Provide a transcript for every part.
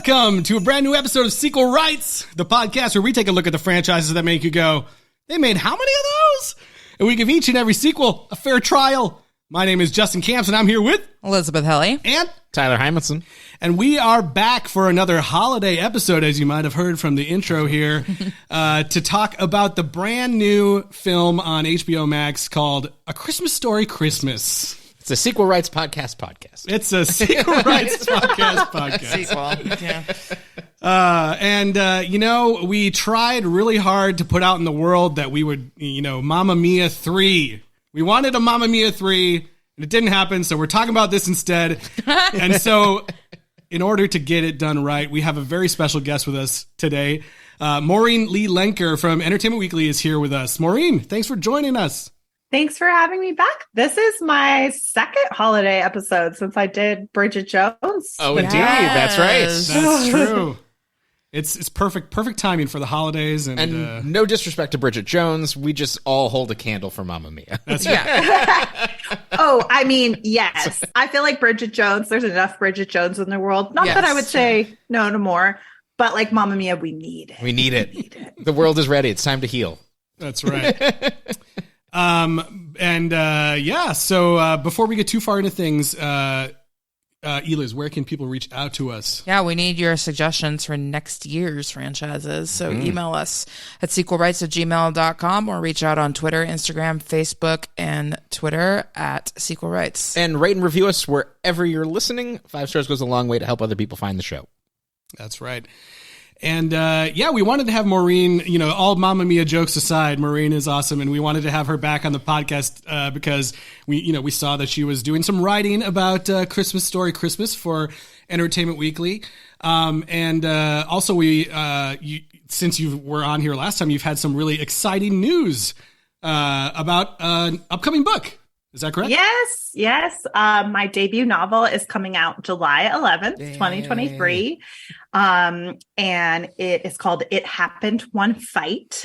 Welcome to a brand new episode of Sequel Rights, the podcast where we take a look at the franchises that make you go, they made how many of those? And we give each and every sequel a fair trial. My name is Justin Camps, and I'm here with Elizabeth Helly and Tyler Hymanson. And we are back for another holiday episode, as you might have heard from the intro here, to talk about the brand new film on HBOMax called A Christmas Story Christmas. It's a Sequel Rights podcast. It's a Sequel Rights podcast. sequel. Yeah. We tried really hard to put out in the world that we would, Mamma Mia 3. We wanted a Mamma Mia 3, and it didn't happen, so we're talking about this instead. And so, in order to get it done right, we have a very special guest with us today. Maureen Lee Lenker from Entertainment Weekly is here with us. Maureen, thanks for joining us. Thanks for having me back. This is my second holiday episode since I did Bridget Jones. Oh, indeed. That's right. That's true. It's perfect timing for the holidays. And no disrespect to Bridget Jones. We just all hold a candle for Mamma Mia. That's right. Yes. I feel like Bridget Jones, there's enough Bridget Jones in the world. Not that I would say no more, but like Mamma Mia, we need it. We need it. The world is ready. It's time to heal. That's right. So before we get too far into things, Eliz, where can people reach out to us? Yeah, we need your suggestions for next year's franchises. So email us at sequelrights@gmail.com or reach out on Twitter, Instagram, Facebook, and Twitter at Sequel Rights. And rate and review us wherever you're listening. 5 stars goes a long way to help other people find the show. That's right. And, we wanted to have Maureen, all Mamma Mia jokes aside, Maureen is awesome. And we wanted to have her back on the podcast, because we saw that she was doing some writing about, Christmas Story Christmas for Entertainment Weekly. Also since you were on here last time, you've had some really exciting news, about an upcoming book. Is that correct? Yes. My debut novel is coming out July 11th, 2023. And it is called It Happened One Fight.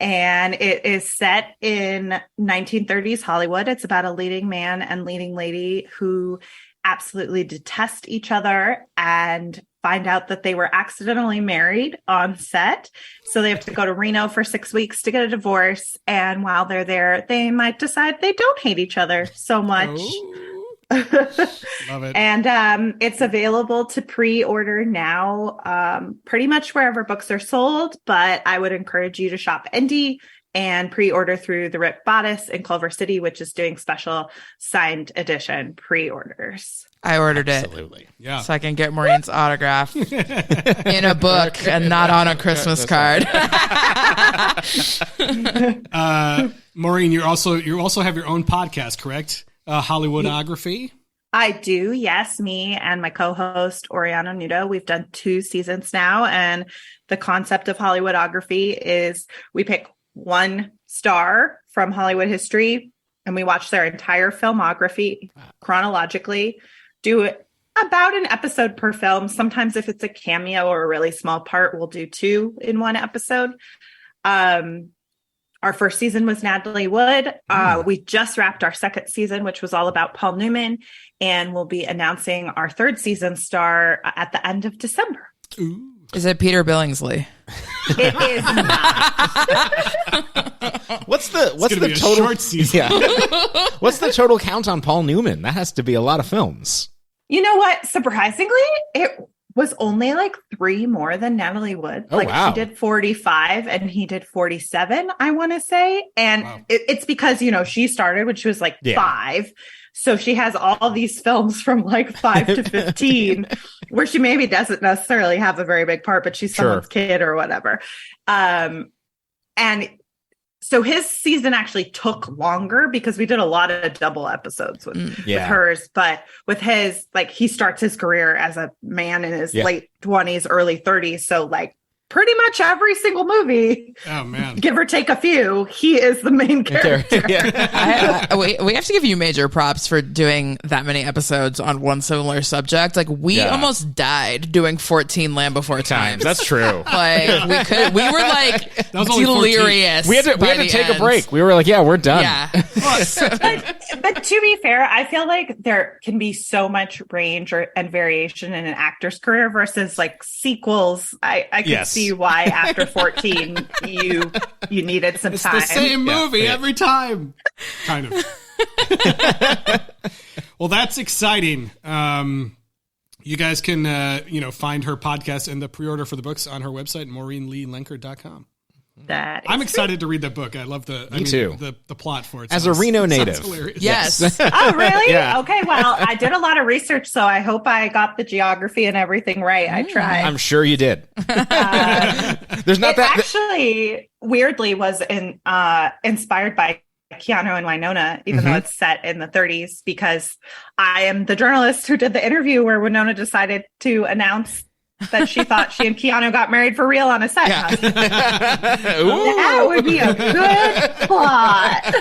And it is set in 1930s Hollywood. It's about a leading man and leading lady who absolutely detest each other and find out that they were accidentally married on set. So they have to go to Reno for 6 weeks to get a divorce. And while they're there, they might decide they don't hate each other so much. Love it. And it's available to pre-order now, pretty much wherever books are sold. But I would encourage you to shop indie and pre-order through the Rip Bodice in Culver City, which is doing special signed edition pre-orders. I ordered Absolutely. Yeah. So I can get Maureen's autograph in a book and not on a Christmas card. Maureen, you also have your own podcast, correct? Hollywoodography. I do. Yes. Me and my co-host, Oriana Nudo. We've done 2 seasons now. And the concept of Hollywoodography is we pick one star from Hollywood history and we watch their entire filmography chronologically, do it about an episode per film. Sometimes if it's a cameo or a really small part, we'll do 2 in one episode. Our first season was Natalie Wood. We just wrapped our second season, which was all about Paul Newman, and we'll be announcing our third season star at the end of December. Ooh. Is it Peter Billingsley? It is not. What's the total short season? Yeah. What's the total count on Paul Newman? That has to be a lot of films. You know what? Surprisingly, it was only like 3 more than Natalie Wood. Oh, wow. She did 45 and he did 47, I want to say. And it's because, she started when she was like 5. So she has all these films from like 5 to 15 where she maybe doesn't necessarily have a very big part, but she's someone's kid or whatever. And so his season actually took longer because we did a lot of double episodes with hers. But with his, like, he starts his career as a man in his late 20s, early 30s. So like pretty much every single movie. Oh man. Give or take a few, he is the main character. We have to give you major props for doing that many episodes on one similar subject. Like we almost died doing 14 Land Before Time. That's true. Like we were like delirious. We had to take a break. We were like, yeah, we're done. Yeah. but to be fair, I feel like there can be so much range and variation in an actor's career versus like sequels. I could see why after 14 you needed some time. It's the same movie every time. Kind of. Well, that's exciting. You guys can find her podcast and the pre-order for the books on her website, MaureenLeeLenker.com. I'm excited to read that book. I love the plot for it. As a Reno native. Yes. Oh, really? Yeah. Okay, well, I did a lot of research, so I hope I got the geography and everything right. I tried. I'm sure you did. There's not that. Actually, weirdly, was inspired by Keanu and Winona, even though it's set in the 30s, because I am the journalist who did the interview where Winona decided to announce that she thought she and Keanu got married for real on a set. Yeah. That would be a good plot.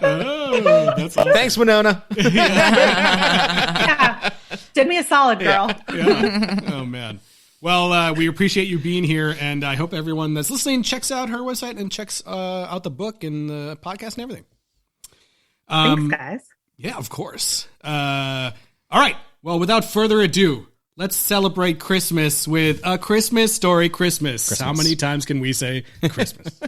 Oh, that's awesome. Thanks, Winona. Yeah. Did me a solid, girl. Yeah. Oh, man. Well, we appreciate you being here, and I hope everyone that's listening checks out her website and checks out the book and the podcast and everything. Thanks, guys. Yeah, of course. All right. Well, without further ado, let's celebrate Christmas with A Christmas Story Christmas. How many times can we say Christmas?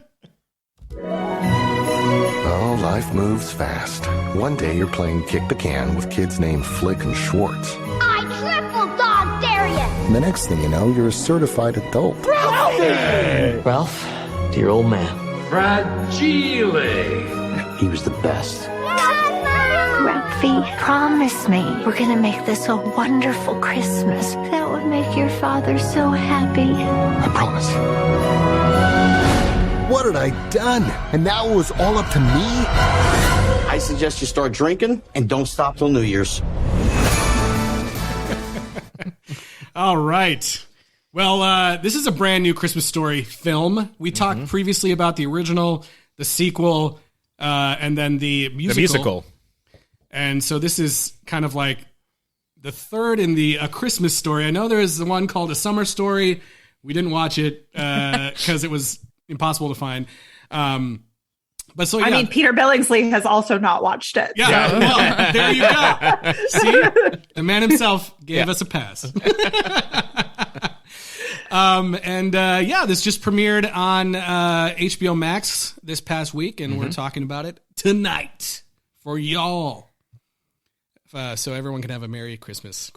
Oh, life moves fast. One day you're playing kick the can with kids named Flick and Schwartz. I triple dog dare you! And the next thing you know, you're a certified adult. Ralphie! Ralph, dear old man. Fragile. He was the best. Ralphie, promise me we're gonna make this a wonderful Christmas. That would make your father so happy. I promise. What had I done? And now it was all up to me? I suggest you start drinking and don't stop till New Year's. All right. Well, this is a brand new Christmas Story film. We talked previously about the original, the sequel, and then the musical. And so this is kind of like the third in the A Christmas Story. I know there is the one called A Summer Story. We didn't watch it because it was impossible to find. But so, yeah. I mean, Peter Billingsley has also not watched it. Yeah, well, there you go. See? The man himself gave us a pass. This just premiered on HBOMax this past week, and we're talking about it tonight for y'all. So everyone can have a Merry Christmas.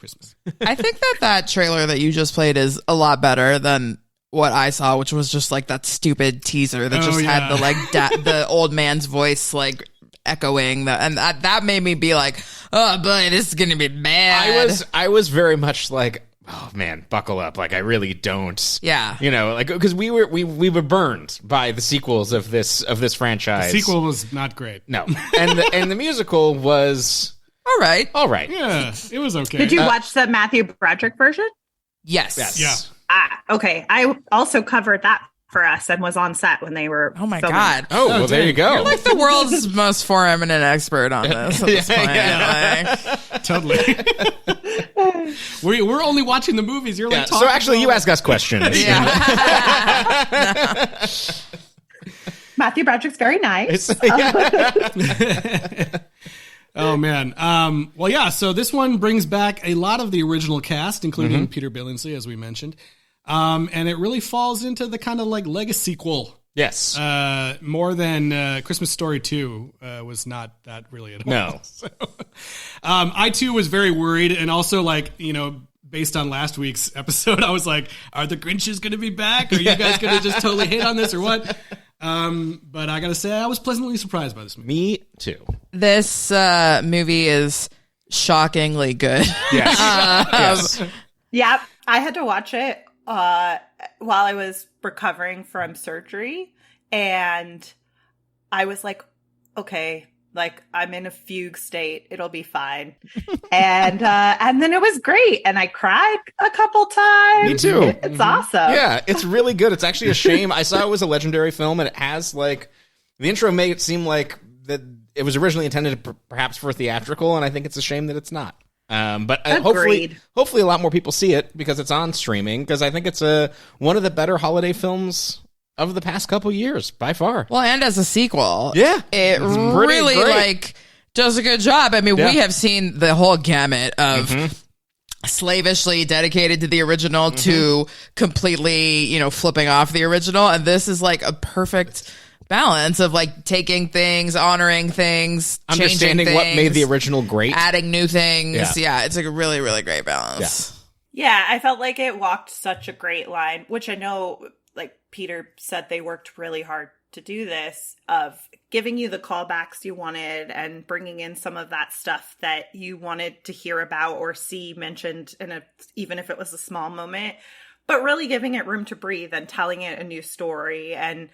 I think that trailer that you just played is a lot better than what I saw, which was just like that stupid teaser that had the the old man's voice like echoing and that made me be like, oh boy, this is gonna be bad. I was very much like, oh man, buckle up. Like I really don't. Yeah. Like because we were burned by the sequels of this franchise. The sequel was not great. No, and the musical was all right. Yeah, it was okay. Did you watch the Matthew Broderick version? Yes. Yeah. Okay. I also covered that for us and was on set when they were. Oh my filming. God. Oh, well, there you go. You're like the world's most foreminent expert on this at this point. Like, totally. We're only watching the movies. You're like, so actually, you ask us questions. yeah. Matthew Broderick's very nice. Oh man. So this one brings back a lot of the original cast, including Peter Billingsley, as we mentioned. And it really falls into the kind of like legacy sequel. Yes. More than Christmas Story 2 was not that really at all. No. So, I too was very worried, and also like, based on last week's episode, I was like, are the Grinches going to be back? Are you guys going to just totally hate on this or what? But I got to say, I was pleasantly surprised by this movie. Me too. This movie is shockingly good. Yes. Yes. Yep. I had to watch it while I was recovering from surgery. And I was like, okay, Like, I'm in a fugue state. It'll be fine. And then it was great. And I cried a couple times. Me too. It's awesome. Yeah, it's really good. It's actually a shame. I saw it was a Legendary film, and it has, like, the intro made it seem like that it was originally intended perhaps for theatrical, and I think it's a shame that it's not. But hopefully a lot more people see it because it's on streaming, because I think it's one of the better holiday films of the past couple years, by far. Well, and as a sequel, it really great. Like does a good job. I mean, we have seen the whole gamut of slavishly dedicated to the original to completely, flipping off the original, and this is like a perfect balance of like taking things, honoring things, understanding changing things, what made the original great, adding new things. Yeah, it's like a really, really great balance. Yeah, I felt like it walked such a great line, which I know, like Peter said, they worked really hard to do this, of giving you the callbacks you wanted and bringing in some of that stuff that you wanted to hear about or see mentioned even if it was a small moment, but really giving it room to breathe and telling it a new story and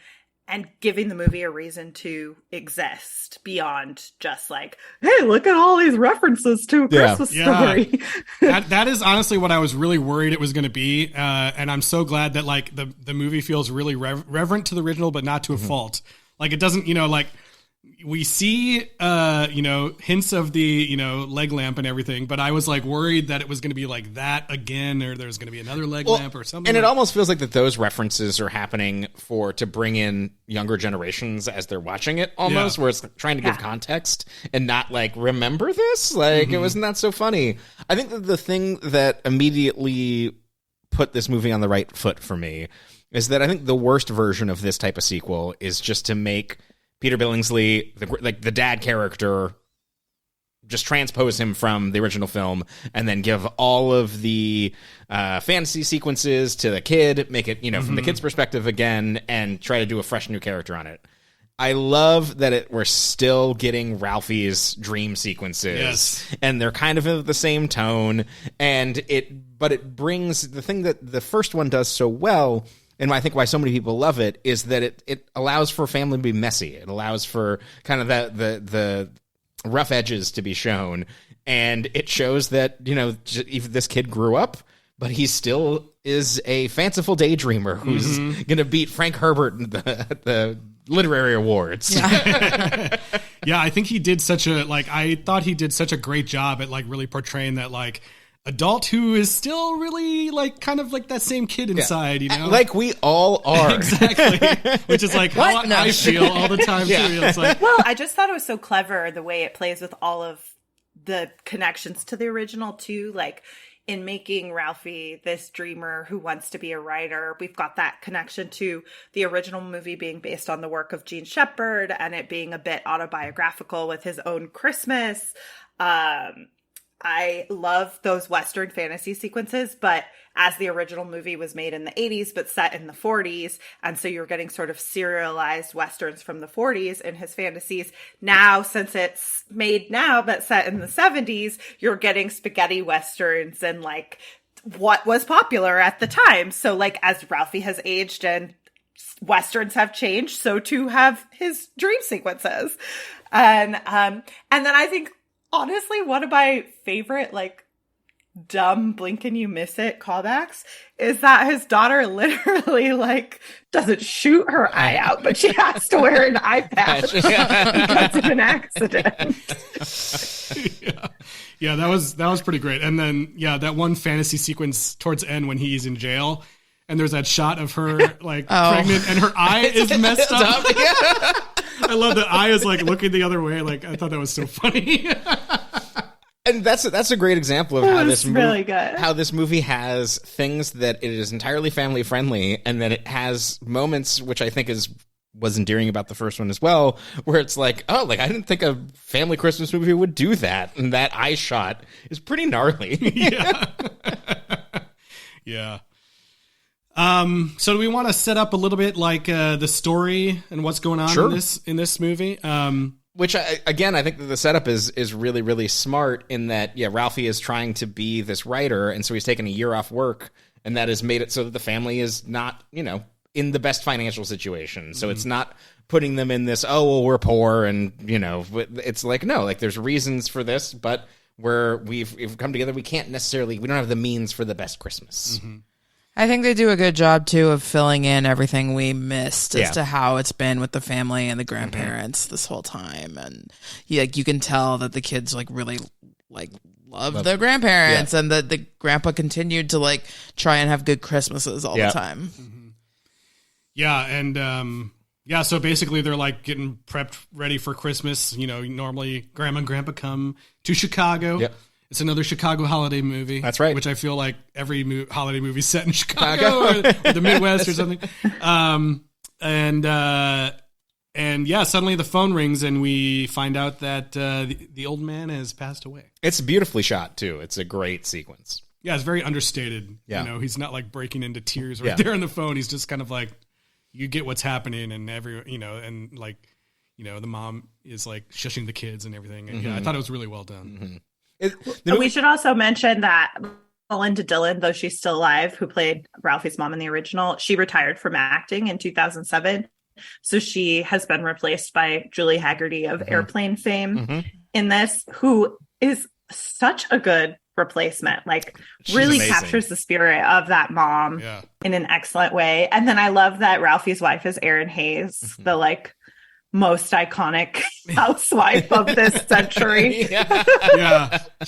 giving the movie a reason to exist beyond just like, hey, look at all these references to a Christmas story. that is honestly what I was really worried it was going to be. And I'm so glad that like the movie feels really reverent to the original, but not to a fault. Like it doesn't, like we see, hints of the, leg lamp and everything, but I was like worried that it was going to be like that again, or there's going to be another leg lamp or something. And it almost feels like that those references are happening to bring in younger generations as they're watching it almost, where it's trying to give context and not like, remember this? Like, it wasn't that so funny. I think that the thing that immediately put this movie on the right foot for me is that I think the worst version of this type of sequel is just to make Peter Billingsley, the dad character, just transpose him from the original film and then give all of the fantasy sequences to the kid, make it, from the kid's perspective again, and try to do a fresh new character on it. I love that we're still getting Ralphie's dream sequences, and they're kind of the same tone, but it brings the thing that the first one does so well. And I think why so many people love it is that it allows for family to be messy. It allows for kind of the rough edges to be shown. And it shows that, even this kid grew up, but he still is a fanciful daydreamer who's going to beat Frank Herbert in the literary awards. Yeah. Yeah, I think he did I thought he did such a great job at really portraying that adult who is still really kind of that same kid inside, like we all are. Exactly. Which is how I feel all the time too. It's well, I just thought it was so clever the way it plays with all of the connections to the original too, in making Ralphie this dreamer who wants to be a writer. We've got that connection to the original movie being based on the work of Gene Shepherd and it being a bit autobiographical with his own Christmas. I love those Western fantasy sequences, but as the original movie was made in the 80s, but set in the 40s, and so you're getting sort of serialized Westerns from the 40s in his fantasies. Now, since it's made now, but set in the 70s, you're getting spaghetti Westerns and what was popular at the time. So as Ralphie has aged and Westerns have changed, so too have his dream sequences. And then I think, honestly, one of my favorite, dumb blink and you miss it callbacks is that his daughter literally, doesn't shoot her eye out, but she has to wear an eye patch because of an accident. Yeah, that was pretty great. And then, that one fantasy sequence towards the end when he's in jail, and there's that shot of her, pregnant, and her eye is messed up. I love that eye is looking the other way. I thought that was so funny. And that's a great example of how this movie has things that it is entirely family friendly, and then it has moments which I think was endearing about the first one as well, where it's I didn't think a family Christmas movie would do that, and that eye shot is pretty gnarly. Yeah. So do we want to set up a little bit the story and what's going on in this movie? Which I think that the setup is really, really smart in that, Ralphie is trying to be this writer, and so he's taken a year off work, and that has made it so that the family is not, in the best financial situation. So it's not putting them in this, oh, well, we're poor, and, you know, it's like, no, like, there's reasons for this, but we've come together. We don't have the means for the best Christmas. I think they do a good job, too, of filling in everything we missed as to how it's been with the family and the grandparents this whole time. And you can tell that the kids, like, really, like, love their grandparents, and that the grandpa continued to, like, try and have good Christmases all the time. Yeah, and so basically they're like getting prepped ready for Christmas. You know, normally Grandma and Grandpa come to Chicago. Yep. It's another Chicago holiday movie. That's right. Which I feel like every holiday movie set in Chicago or the Midwest or something. And suddenly the phone rings and we find out that the old man has passed away. It's beautifully shot too. It's a great sequence. Yeah, it's very understated. Yeah. You know, he's not like breaking into tears right there on the phone. He's just kind of like, you get what's happening, and the mom is like shushing the kids and everything. And I thought it was really well done. We should also mention that Melinda Dillon, though she's still alive, who played Ralphie's mom in the original, she retired from acting in 2007. So she has been replaced by Julie Haggerty of Airplane fame in this, who is such a good replacement, like she's really amazing. Captures the spirit of that mom in an excellent way. And then I love that Ralphie's wife is Erin Hayes, the like most iconic housewife of this century.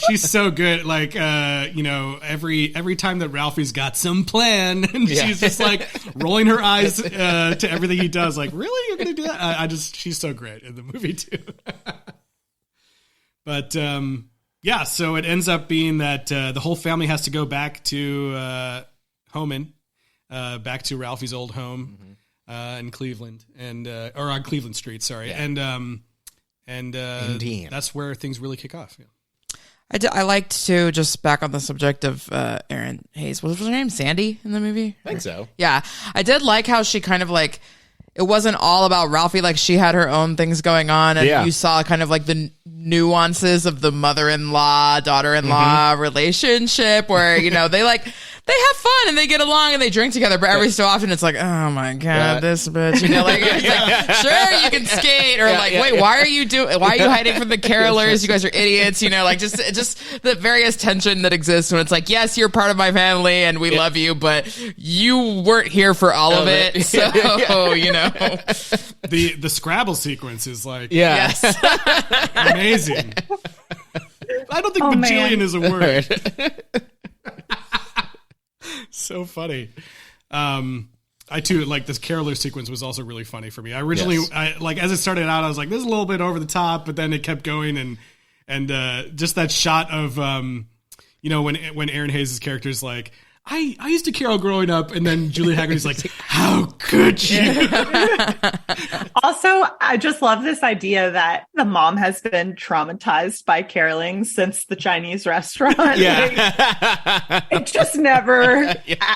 She's so good. Like every time that Ralphie's got some plan, and she's just like rolling her eyes to everything he does, like, really, you're gonna do that? She's so great in the movie too. But so it ends up being that the whole family has to go back to Homan, back to Ralphie's old home in Cleveland, or on Cleveland Street, sorry. Yeah. And that's where things really kick off. Yeah. I liked to, just back on the subject of Erin Hayes. What was her name? Sandy in the movie? I think so. Yeah. I did like how she kind of like, it wasn't all about Ralphie. Like, she had her own things going on, and you saw kind of like the nuances of the mother-in-law, daughter-in-law relationship, where, you know, they have fun and they get along and they drink together, but every so often it's like, oh my God, this bitch, you know, like, it's like, sure, you can skate, or wait, why are you hiding from the carolers? You guys are idiots, you know, like, just the various tension that exists when it's like, yes, you're part of my family and we love you, but you weren't here for all of it, so you know. The Scrabble sequence is like, amazing. I don't think bajillion is a word. So funny. I too, like, this caroler sequence was also really funny for me. I originally, as it started out, I was like, this is a little bit over the top, but then it kept going, and just that shot of when Erin Hayes' character is like, I used to carol growing up, and then Julie Haggerty's like, how could you? Also, I just love this idea that the mom has been traumatized by caroling since the Chinese restaurant. Yeah. It just never,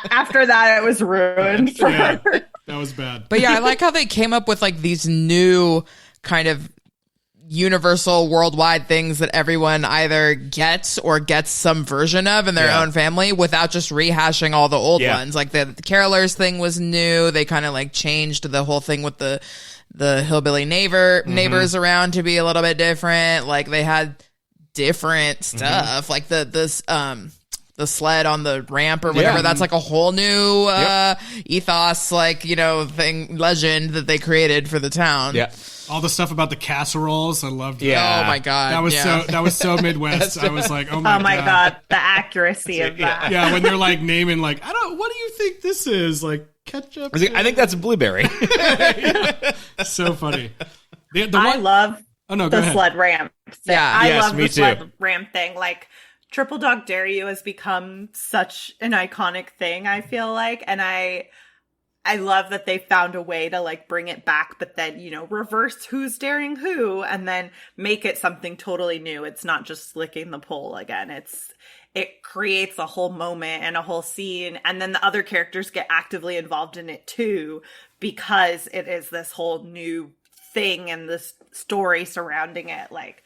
after that, it was ruined for her. That was bad. But yeah, I like how they came up with like these new kind of universal worldwide things that everyone either gets or gets some version of in their own family without just rehashing all the old ones. Like the carolers thing was new. They kind of like changed the whole thing with the hillbilly neighbors around to be a little bit different. Like they had different stuff, like the sled on the ramp or whatever. That's like a whole new ethos, like, you know, legend that they created for the town. Yeah. All the stuff about the casseroles, I loved that. Yeah. Oh my God. That was so Midwest. I was like, oh my God. The accuracy of that. Yeah, when they're like naming, like, what do you think this is? Like ketchup? I think that's a blueberry. So funny. I love the sled ramp thing. Yeah. I love the sled ramp thing. Like, Triple Dog Dare You has become such an iconic thing, I feel like. And I love that they found a way to like bring it back, but then, you know, reverse who's daring who and then make it something totally new. It's not just licking the pole again. It creates a whole moment and a whole scene. And then the other characters get actively involved in it too, because it is this whole new thing and this story surrounding it. Like,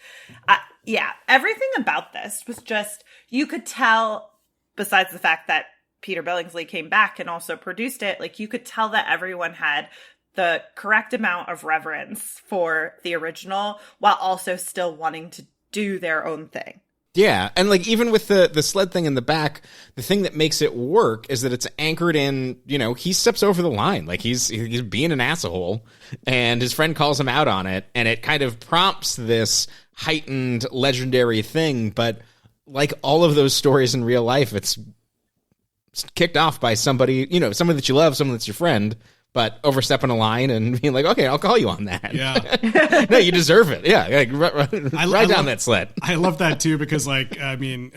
everything about this was just, you could tell, besides the fact that Peter Billingsley came back and also produced it, like you could tell that everyone had the correct amount of reverence for the original while also still wanting to do their own thing. Yeah, and like even with the sled thing in the back, the thing that makes it work is that it's anchored in, you know, he steps over the line. Like he's being an asshole, and his friend calls him out on it, and it kind of prompts this heightened legendary thing. But like all of those stories in real life, it's kicked off by somebody, you know, someone that you love, someone that's your friend, but overstepping a line and being like, okay, I'll call you on that. Yeah. No, you deserve it. Yeah. Like, ride down that sled. I love that too, because like, I mean,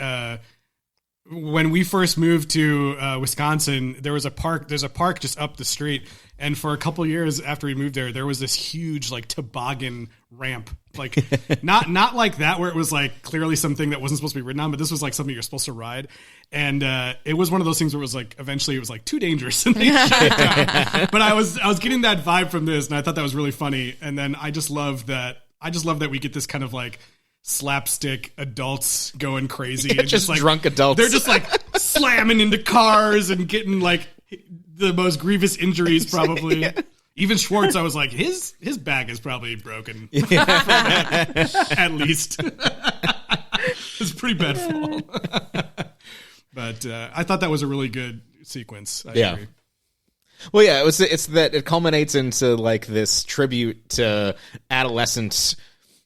when we first moved to Wisconsin, there's a park just up the street. And for a couple years after we moved there was this huge like toboggan ramp, like not like that where it was like clearly something that wasn't supposed to be ridden on, but this was like something you're supposed to ride. And it was one of those things where it was like eventually it was like too dangerous and they shut it down. But I was getting that vibe from this, and I thought that was really funny. And then I just love that we get this kind of like slapstick adults going crazy, and just like drunk adults. They're just like slamming into cars and getting like the most grievous injuries probably. Yeah. Even Schwartz, I was like, his back is probably broken. Yeah. At least. It's a pretty bad fall. But I thought that was a really good sequence. I agree. Well, yeah, it's that it culminates into like this tribute to adolescence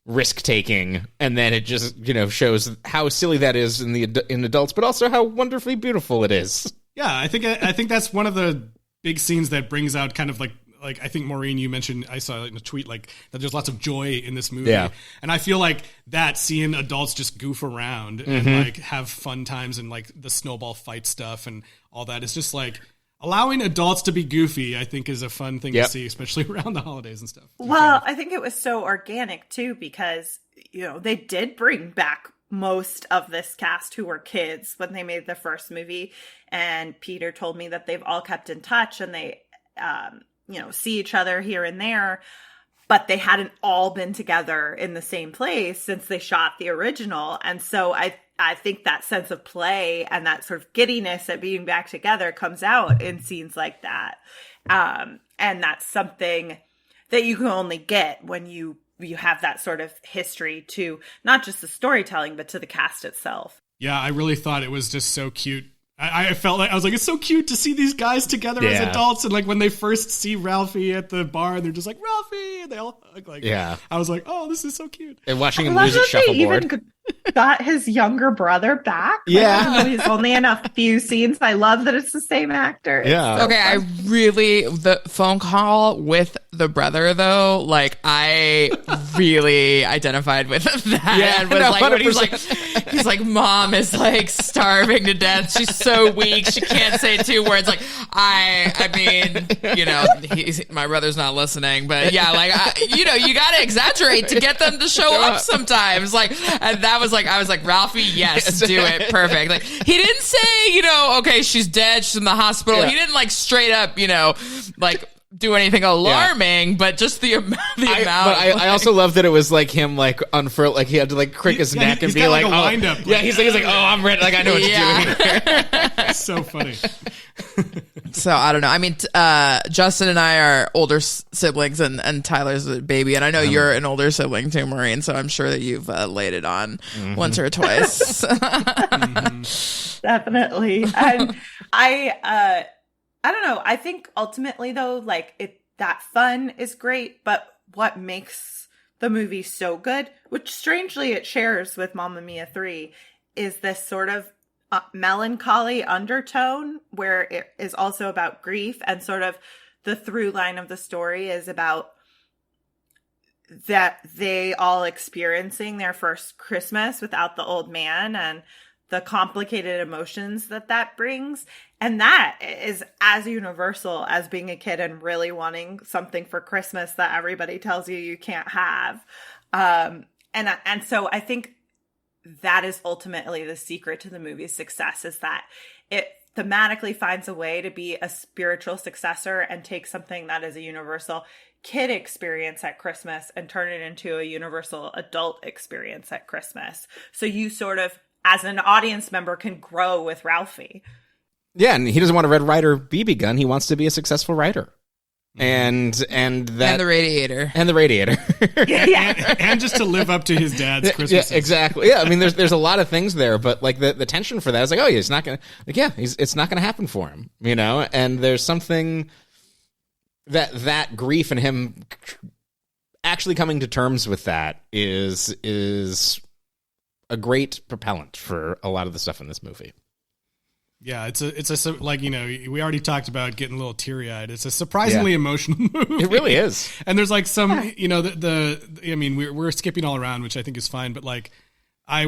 risk taking, and then it just, you know, shows how silly that is in adults, but also how wonderfully beautiful it is. Yeah, I think that's one of the big scenes that brings out kind of like I think Maureen, you mentioned, I saw in a tweet like that there's lots of joy in this movie. Yeah. And I feel like that seeing adults just goof around and like have fun times and like the snowball fight stuff and all that is just like allowing adults to be goofy, I think is a fun thing to see, especially around the holidays and stuff. Well, I think it was so organic too, because, you know, they did bring back most of this cast who were kids when they made the first movie. And Peter told me that they've all kept in touch and they, you know, see each other here and there, but they hadn't all been together in the same place since they shot the original. And so I think that sense of play and that sort of giddiness at being back together comes out in scenes like that. And that's something that you can only get when you have that sort of history to not just the storytelling, but to the cast itself. Yeah, I really thought it was just so cute. I felt like, I was like, it's so cute to see these guys together as adults. And like when they first see Ralphie at the bar, they're just like, Ralphie, and they all hug. Like, I was like, oh, this is so cute. And watching him lose at shuffleboard. Even got his younger brother back. Yeah. Like, he's only in a few scenes. I love that it's the same actor. Yeah. So okay, the phone call with the brother though, like I really identified with that. Yeah, and was like, when he's like, Mom is like starving to death. She's so weak. She can't say 2 words. Like I mean, you know, my brother's not listening, but yeah, like you know, you got to exaggerate to get them to show up sometimes. Like, and that was like, I was like, Ralphie, yes, do it, perfect. Like he didn't say, you know, okay, she's dead, she's in the hospital. Yeah. He didn't like straight up, you know, like do anything alarming, but just the amount. But I also love that it was like him like unfurl, like he had to like crick his neck and be like, a wind up. Yeah, he's like, oh, I'm ready. Like I know what you're doing. It's so funny. So I don't know. I mean, Justin and I are older siblings, and Tyler's a baby, and I know you're an older sibling too, Maureen. So I'm sure that you've laid it on once or twice. Definitely, and I don't know. I think ultimately though, like that fun is great, but what makes the movie so good, which strangely it shares with Mamma Mia 3, is this sort of melancholy undertone where it is also about grief, and sort of the through line of the story is about that they all experiencing their first Christmas without the old man and the complicated emotions that brings. And that is as universal as being a kid and really wanting something for Christmas that everybody tells you can't have. And so I think that is ultimately the secret to the movie's success, is that it thematically finds a way to be a spiritual successor and take something that is a universal kid experience at Christmas and turn it into a universal adult experience at Christmas. So you sort of, as an audience member, can grow with Ralphie. Yeah, and he doesn't want a Red Ryder BB gun. He wants to be a successful writer. And the radiator. And just to live up to his dad's Christmas. Yeah, exactly. Yeah, I mean, there's a lot of things there, but like the tension for that is like, oh, it's not gonna, it's not gonna happen for him, you know. And there's something that grief and him actually coming to terms with that is a great propellant for a lot of the stuff in this movie. Yeah, it's a like, you know, we already talked about getting a little teary-eyed. It's a surprisingly emotional movie. It really is. And there's like some, you know, I mean, we're skipping all around, which I think is fine, but like I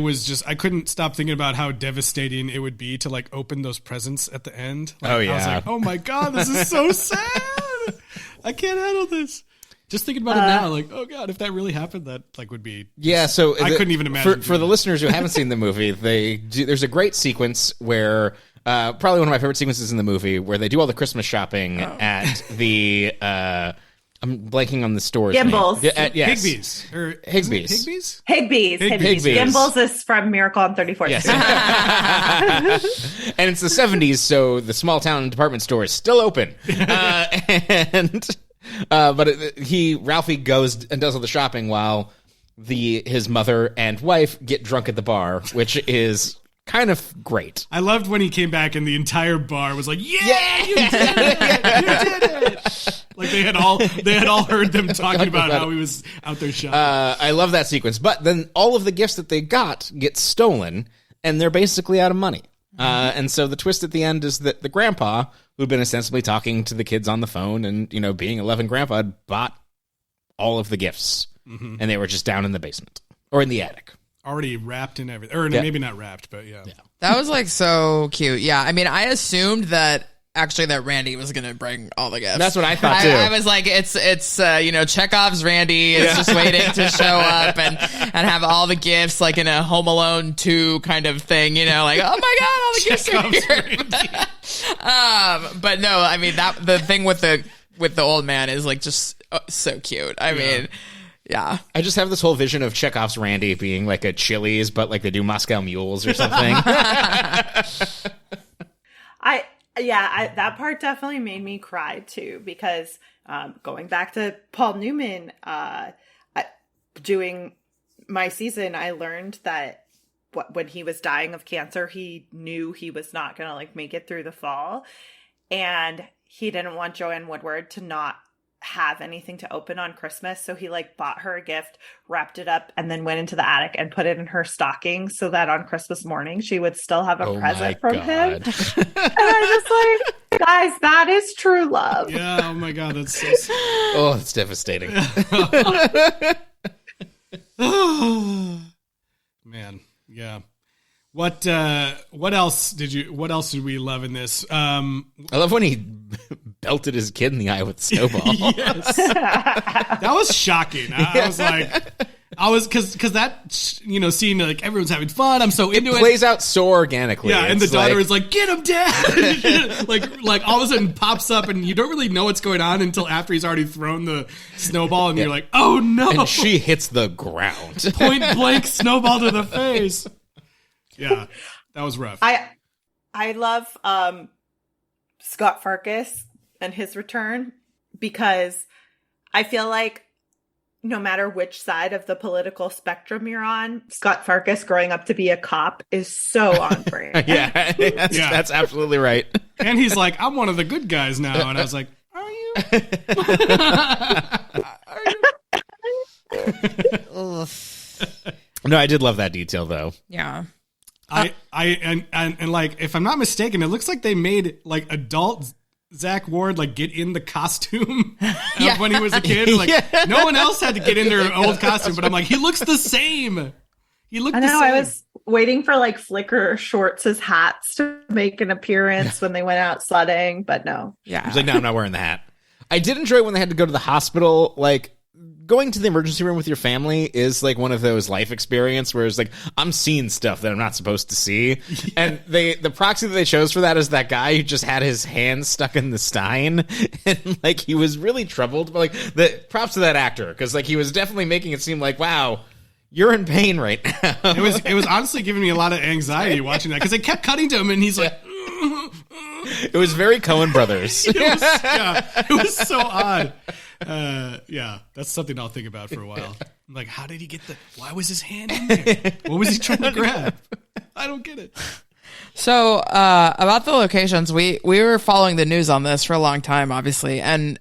couldn't stop thinking about how devastating it would be to like open those presents at the end. Like, oh yeah. I was like, oh my God, this is so sad. I can't handle this. Just thinking about it now, like, oh God, if that really happened, that like would be. Yeah, so I couldn't even imagine. For the listeners who haven't seen the movie, there's a great sequence where probably one of my favorite sequences in the movie where they do all the Christmas shopping at the. I'm blanking on the store's Gimbals. name. Yes. Higbee's. Higbee's. Gimbals is from Miracle on 34th Street. Yes. And it's the 70s, so the small town department store is still open. But Ralphie goes and does all the shopping while his mother and wife get drunk at the bar, which is kind of great. I loved when he came back and the entire bar was like, yeah! You did it! Like they had all heard them talking about how he was out there shopping. I love that sequence. But then all of the gifts that they got get stolen, and they're basically out of money. And so the twist at the end is that the grandpa, who'd been ostensibly talking to the kids on the phone and, you know, being a loving grandpa, had bought all of the gifts. Mm-hmm. And they were just down in the basement or in the attic. Already wrapped in everything. Or maybe not wrapped, but yeah. That was like so cute. Yeah. I mean, I assumed that Randy was going to bring all the gifts. That's what I thought too. I was like, it's you know, Chekhov's Randy is just waiting to show up and have all the gifts like in a Home Alone 2 kind of thing, you know, like, oh my God, all the gifts are here. But no, I mean, the thing with the old man is like just so cute. I mean, yeah. I just have this whole vision of Chekhov's Randy being like a Chili's, but like they do Moscow Mules or something. That part definitely made me cry too, because going back to Paul Newman, doing my season, I learned that when he was dying of cancer, he knew he was not going to like make it through the fall, and he didn't want Joanne Woodward to not have anything to open on Christmas, so he like bought her a gift, wrapped it up, and then went into the attic and put it in her stocking so that on Christmas morning she would still have a present from him. And I just like, guys, that is true love. Yeah, oh my God, that's so oh, it's devastating. Man, yeah. What else did we love in this? I love when he belted his kid in the eye with a snowball. Yes. That was shocking. I was because that, you know, scene, like everyone's having fun. I'm so into it. It plays out so organically. Yeah, and the daughter is like, "Get him, Dad!" like all of a sudden pops up, and you don't really know what's going on until after he's already thrown the snowball, and you're like, "Oh no!" And she hits the ground. Point blank snowball to the face. Yeah, that was rough. I love Scott Farkus and his return, because I feel like no matter which side of the political spectrum you're on, Scott Farkus growing up to be a cop is so on brand. That's absolutely right. And he's like, I'm one of the good guys now. And I was like, are you? No, I did love that detail though. Yeah. And like, if I'm not mistaken, it looks like they made like adult Zach Ward like get in the costume of when he was a kid. Like no one else had to get in their old costume, but I'm like, he looks the same. He looked the same. I was waiting for like Flicker Shorts' hats to make an appearance when they went out sledding, but no. Yeah. He's like, no, I'm not wearing the hat. I did enjoy when they had to go to the hospital, like going to the emergency room with your family is like one of those life experience where it's like, I'm seeing stuff that I'm not supposed to see. Yeah. And the proxy that they chose for that is that guy who just had his hand stuck in the stein. And like, he was really troubled. But like, the props to that actor, because like, he was definitely making it seem like, wow, you're in pain right now. It was honestly giving me a lot of anxiety watching that, because it kept cutting to him and he's like, It was very Coen Brothers. It was so odd. That's something I'll think about for a while. I'm like, how did he get why was his hand in there? What was he trying to grab? I don't get it. So about the locations, we were following the news on this for a long time, obviously. And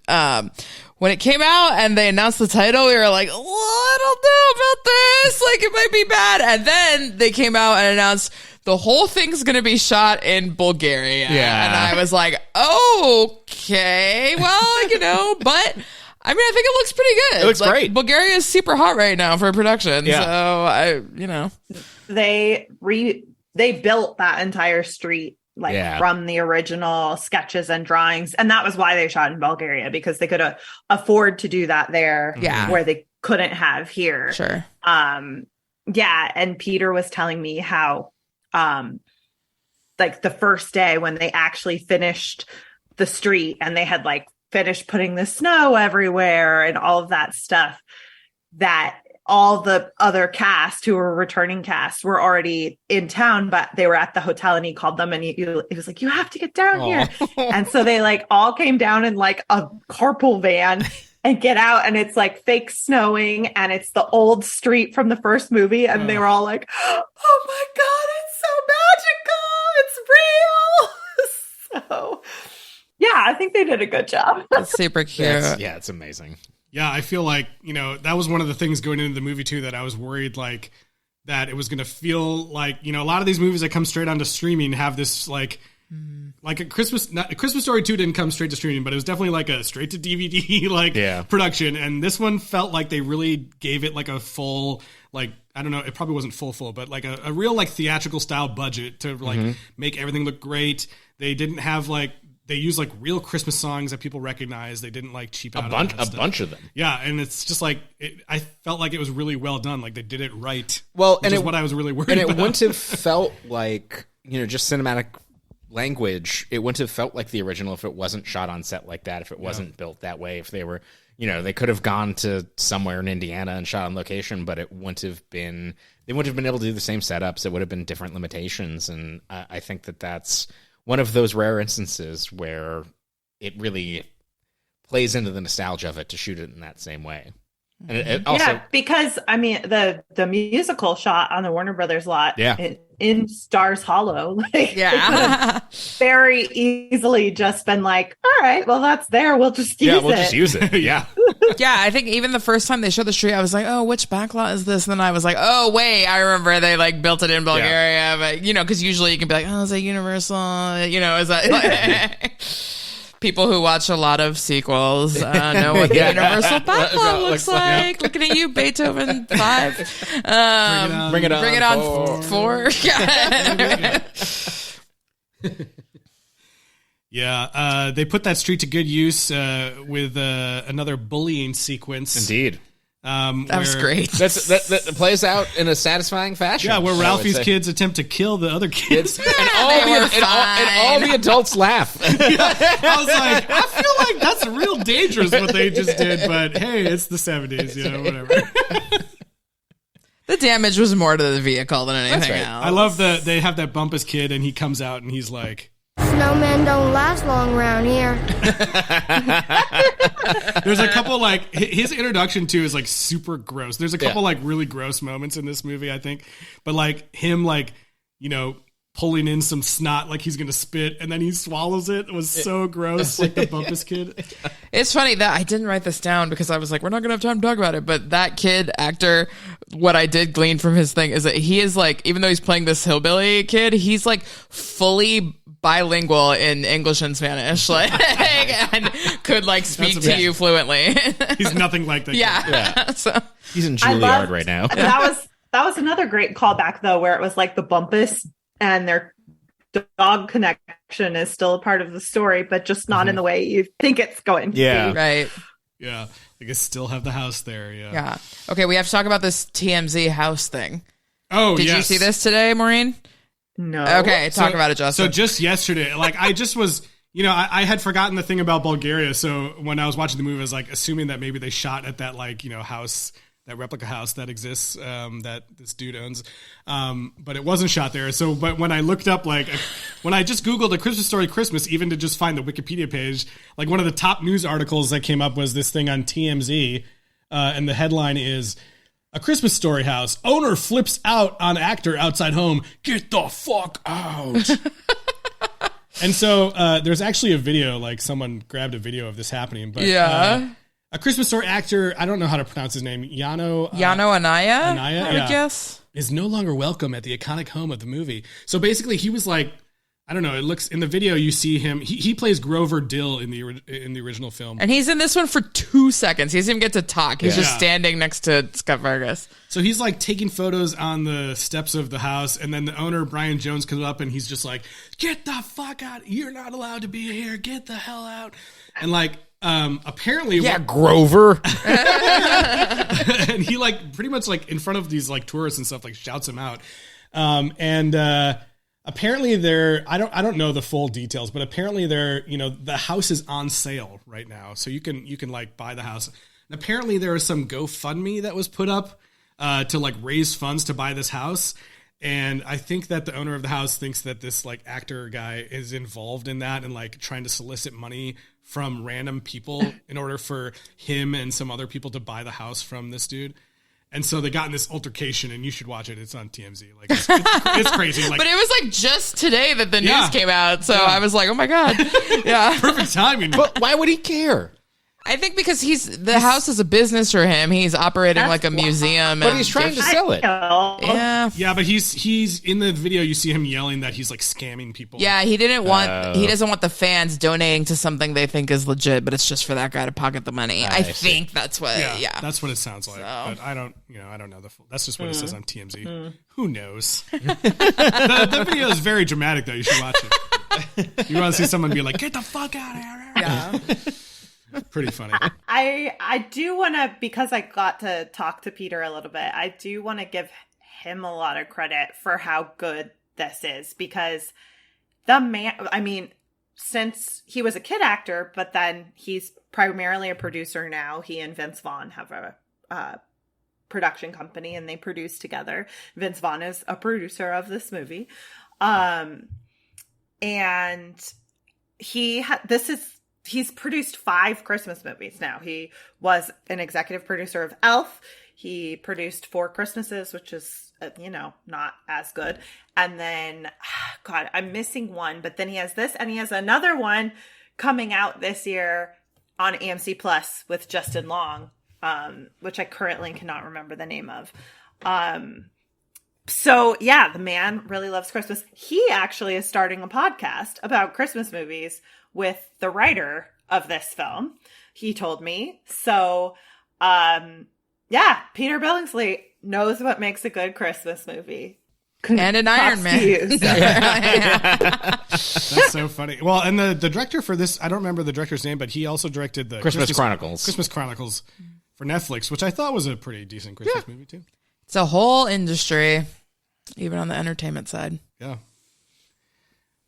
when it came out and they announced the title, we were like, well, I don't know about this. Like, it might be bad. And then they came out and announced the whole thing's going to be shot in Bulgaria. Yeah. And I was like, okay, well, but I mean, I think it looks pretty good. It looks great. Bulgaria is super hot right now for production. Yeah. So they built that entire street from the original sketches and drawings. And that was why they shot in Bulgaria, because they could afford to do that there where they couldn't have here. Sure. And Peter was telling me how like the first day when they actually finished the street and they had like finished putting the snow everywhere and all of that stuff, that all the other cast who were returning cast were already in town, but they were at the hotel, and he called them and he was like, you have to get down here. And so they like all came down in like a carpool van and get out, and it's like fake snowing and it's the old street from the first movie. And they were all like, oh my God, it's so magical. It's real. So yeah, I think they did a good job. That's super cute. It's amazing. Yeah, I feel like, that was one of the things going into the movie too, that I was worried like that it was going to feel like, a lot of these movies that come straight onto streaming have this like a Christmas Story 2 didn't come straight to streaming, but it was definitely like a straight to DVD production. And this one felt like they really gave it like a full, like, I don't know, it probably wasn't full, but like a real like theatrical style budget to like make everything look great. They didn't have like, they used like real Christmas songs that people recognize. They didn't like cheap out a bunch of them. Yeah, and it's just like I felt like it was really well done. Like they did it right. Well, which is what I was really worried about. And it wouldn't have felt like just cinematic language. It wouldn't have felt like the original if it wasn't shot on set like that. If it wasn't built that way. If they were, they could have gone to somewhere in Indiana and shot on location, but it wouldn't have been. They wouldn't have been able to do the same setups. It would have been different limitations, and I think that's one of those rare instances where it really plays into the nostalgia of it to shoot it in that same way. And it also, because I mean the musical shot on the Warner Brothers lot, in Stars Hollow, very easily just been like, all right, well that's there, we'll just use it. We'll just use it. Yeah. Yeah, I think even the first time they showed the street, I was like, oh, which backlot is this? And then I was like, oh, wait, I remember they like built it in Bulgaria. But, because usually you can be like, oh, is that Universal? Is that like... People who watch a lot of sequels know what the Universal backlot looks like. Looking at you, Beethoven 5. Bring it on 4. Yeah, they put that street to good use with another bullying sequence. Indeed. That was great. That plays out in a satisfying fashion. Yeah, where Ralphie's kids attempt to kill the other kids. and all the adults laugh. I was like, I feel like that's real dangerous what they just did, but hey, it's the 70s, whatever. The damage was more to the vehicle than anything else. I love they have that Bumpus kid, and he comes out and he's like, snowmen don't last long around here. There's a couple like his introduction to is like super gross. There's a couple like really gross moments in this movie, I think, but like him like pulling in some snot like he's gonna spit and then he swallows it was so gross, like the Bumpus kid. It's funny that I didn't write this down because I was like, we're not gonna have time to talk about it, but that kid actor, what I did glean from his thing is that he is like, even though he's playing this hillbilly kid, he's like fully bilingual in English and Spanish, like, and could like speak to you fluently. He's nothing like that. Yeah. So he's in Juilliard right now. That was another great callback though, where it was like the Bumpus and their dog connection is still a part of the story, but just not in the way you think it's going to be. Right. Yeah. I guess still have the house there. Yeah. Okay, we have to talk about this TMZ house thing. Oh, Did you see this today, Maureen? No. Okay, talk about it, Justin. So just yesterday, like I just was, I had forgotten the thing about Bulgaria. So when I was watching the movie, I was like assuming that maybe they shot at that like, house replica house that exists that this dude owns. But it wasn't shot there. So, but when I looked up, like, when I just Googled A Christmas Story Christmas, even to just find the Wikipedia page, like one of the top news articles that came up was this thing on TMZ. And the headline is, A Christmas Story house. Owner flips out on actor outside home. Get the fuck out. And so there's actually a video, like someone grabbed a video of this happening. But A Christmas Story actor, I don't know how to pronounce his name, Yano Anaya, I would guess, is no longer welcome at the iconic home of the movie. So basically he was like, I don't know, it looks, in the video you see him, he plays Grover Dill in the original film. And he's in this one for 2 seconds. He doesn't even get to talk. He's just standing next to Scott Fargus. So he's like taking photos on the steps of the house, and then the owner, Brian Jones, comes up and he's just like, get the fuck out. You're not allowed to be here. Get the hell out. And like, apparently, Grover. And he like pretty much like in front of these like tourists and stuff, like shouts him out. Apparently I don't know the full details, but apparently the house is on sale right now. So you can like buy the house. And apparently there is some GoFundMe that was put up to like raise funds to buy this house. And I think that the owner of the house thinks that this like actor guy is involved in that and like trying to solicit money from random people in order for him and some other people to buy the house from this dude. And so they got in this altercation, and you should watch it. It's on TMZ. Like it's crazy. Like, but it was like just today that the news came out, so I was like, "Oh my god!" Yeah, perfect timing. But why would he care? I think because the house is a business for him. He's operating like a museum, but he's trying to sell it. Yeah, but he's in the video. You see him yelling that he's like scamming people. Yeah, he doesn't want the fans donating to something they think is legit, but it's just for that guy to pocket the money. I think that's what. Yeah, that's what it sounds like. So. But I don't know the full. That's just what it says on TMZ. Who knows? the video is very dramatic, though. You should watch it. You want to see someone be like, "Get the fuck out of here!" Yeah. Pretty funny. I do want to, because I got to talk to Peter a little bit, I do want to give him a lot of credit for how good this is, because the man, I mean, since he was a kid actor, but then he's primarily a producer now. He and Vince Vaughn have a production company, and they produce together. Vince Vaughn is a producer of this movie. And he's produced 5 Christmas movies now. He was an executive producer of Elf. He produced 4 Christmases, which is, not as good. And then, God, I'm missing one. But then he has this, and he has another one coming out this year on AMC Plus with Justin Long, which I currently cannot remember the name of. So, yeah, the man really loves Christmas. He actually is starting a podcast about Christmas movies with the writer of this film, he told me. So, Peter Billingsley knows what makes a good Christmas movie. And an Iron Man. That's so funny. Well, and the director for this, I don't remember the director's name, but he also directed the Christmas Chronicles for Netflix, which I thought was a pretty decent Christmas movie, too. It's a whole industry, even on the entertainment side. Yeah.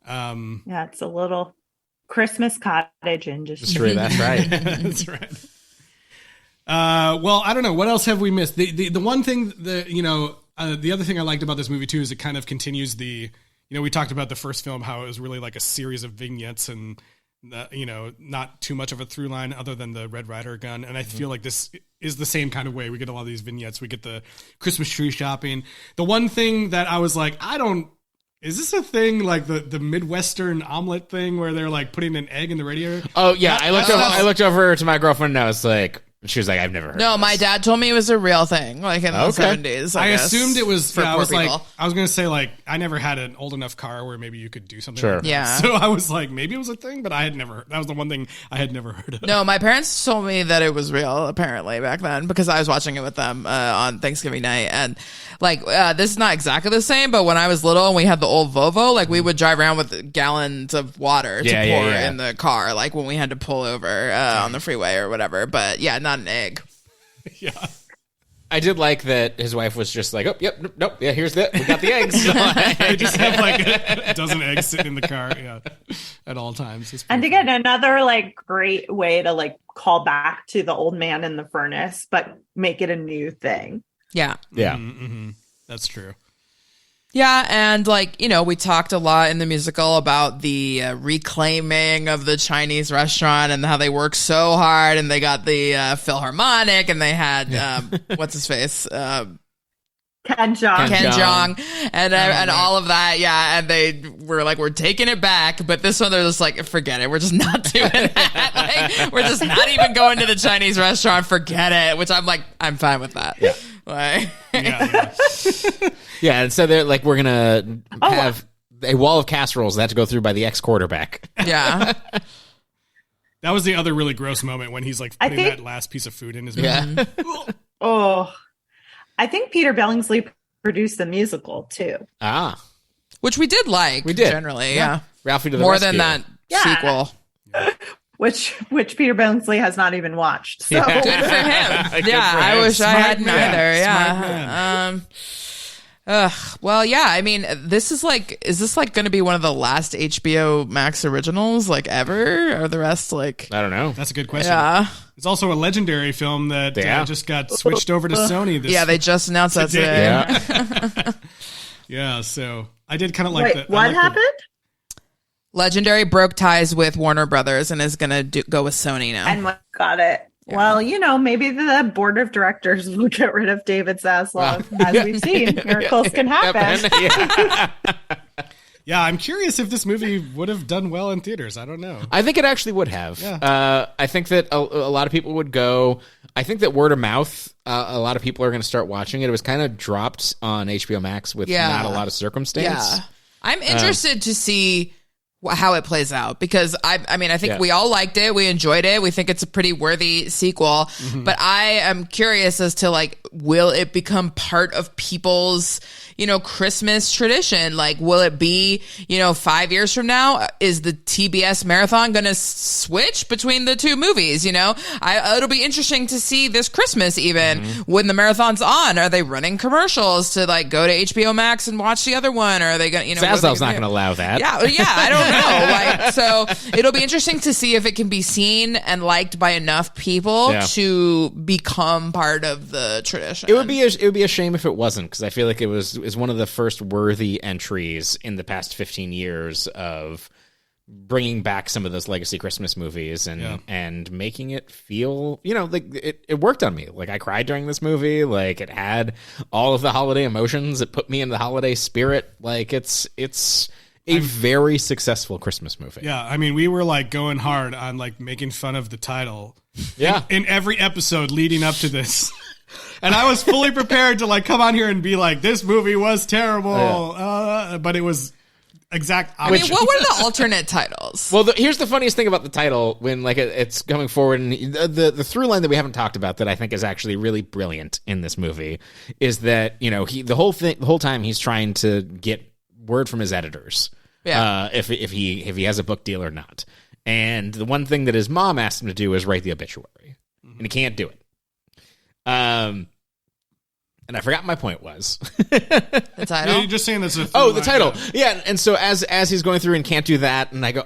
It's a little Christmas cottage industry. That's right. That's right. Well, I don't know. What else have we missed? The one thing the other thing I liked about this movie too is it kind of continues we talked about the first film, how it was really like a series of vignettes and not too much of a through line other than the Red Ryder gun. And I feel like this is the same kind of way. We get a lot of these vignettes. We get the Christmas tree shopping. The one thing that I was like, is this a thing like the Midwestern omelet thing where they're like putting an egg in the radiator? Oh yeah, I looked over to my girlfriend and I was like, she was like, I've never heard. No, of my this. dad told me it was a real thing, like in the 70s. I assumed it was. For I poor was people. like, I was gonna say like, I never had an old enough car where maybe you could do something. Sure. Like that. Yeah. So I was like, maybe it was a thing, but I had never. That was the one thing I had never heard of. No, my parents told me that it was real, apparently, back then, because I was watching it with them on Thanksgiving night. And like, this is not exactly the same, but when I was little and we had the old Volvo, like we would drive around with gallons of water to pour in the car, like when we had to pull over on the freeway or whatever. But yeah, not an egg. Yeah. I did like that his wife was just like, oh, yep, nope, yeah, here's that. We got the eggs. So I just have like a dozen eggs sitting in the car, at all times. And again, another like great way to like call back to the old man in the furnace, but make it a new thing. Yeah. Yeah. Mm-hmm. That's true. Yeah, and like, we talked a lot in the musical about the reclaiming of the Chinese restaurant and how they worked so hard, and they got the Philharmonic, and they had what's his face, Ken Jeong, and all of that. Yeah, and they were like, we're taking it back, but this one they're just like, forget it, we're just not doing that. Like, we're just not even going to the Chinese restaurant. Forget it. Which I'm like, I'm fine with that. Yeah. Like, yeah, and so they're like, we're gonna have a wall of casseroles that have to go through by the ex-quarterback. Yeah. That was the other really gross moment when he's like putting that last piece of food in his mouth. Oh, I think Peter Billingsley produced the musical too. Which we did like. We did generally, yeah. Ralphie to the more rescue. than that sequel. Which Peter Billingsley has not even watched. So. Good for him. I wish I hadn't either. Yeah. Well, yeah. I mean, is this going to be one of the last HBO Max originals like ever? Or the rest like? I don't know. That's a good question. Yeah. It's also a Legendary film that just got switched over to Sony. They just announced that today. Yeah. So I did kind of like that. What happened? Legendary broke ties with Warner Brothers and is going to go with Sony now. And got it. Yeah. Well, maybe the board of directors will get rid of David Zaslav. As we've seen, miracles can happen. Yeah, I'm curious if this movie would have done well in theaters. I don't know. I think it actually would have. Yeah. I think that a lot of people would go. I think that word of mouth, a lot of people are going to start watching it. It was kind of dropped on HBO Max with not a lot of circumstance. Yeah. I'm interested to see how it plays out, because I think we all liked it, we enjoyed it, we think it's a pretty worthy sequel, but I am curious as to like, will it become part of people's Christmas tradition? Like, will it be 5 years from now, is the TBS marathon gonna switch between the two movies? It'll be interesting to see this Christmas, even when the marathon's on. Are they running commercials to like go to HBO Max and watch the other one, or are they gonna Zaslav's not gonna allow that. Yeah, I don't know. So it'll be interesting to see if it can be seen and liked by enough people to become part of the tradition. It would be a shame if it wasn't, because I feel like it was one of the first worthy entries in the past 15 years of bringing back some of those legacy Christmas movies and making it feel, like it worked on me. Like, I cried during this movie. Like, it had all of the holiday emotions. It put me in the holiday spirit. Like, it's a very successful Christmas movie. Yeah, I mean, we were like going hard on like making fun of the title. Yeah. In every episode leading up to this. And I was fully prepared to like come on here and be like, this movie was terrible. But it was exact opposite. I mean, what were the alternate titles? Well, here's the funniest thing about the title when like it's coming forward, and the through line that we haven't talked about that I think is actually really brilliant in this movie is that, the whole time he's trying to get word from his editors. Yeah. If he has a book deal or not. And the one thing that his mom asked him to do is write the obituary. And he can't do it. And I forgot my point was. The title? No, you're just saying that's a the title. Yeah, and so as he's going through and can't do that, and I go,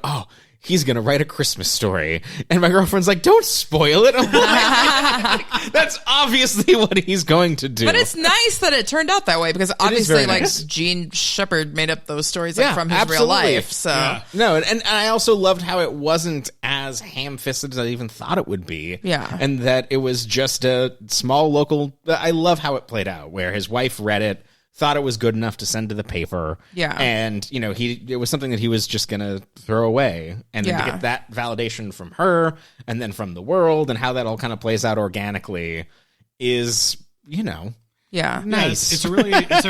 he's going to write a Christmas story. And my girlfriend's like, don't spoil it. I'm like, that's obviously what he's going to do. But it's nice that it turned out that way, because obviously like Gene Shepard made up those stories from his real life. So no, and I also loved how it wasn't as ham-fisted as I even thought it would be. Yeah. And that it was just a small local, I love how it played out, where his wife read it, thought it was good enough to send to the paper. Yeah. And, it was something that he was just going to throw away. And then to get that validation from her and then from the world and how that all kind of plays out organically is, nice. It's a really it's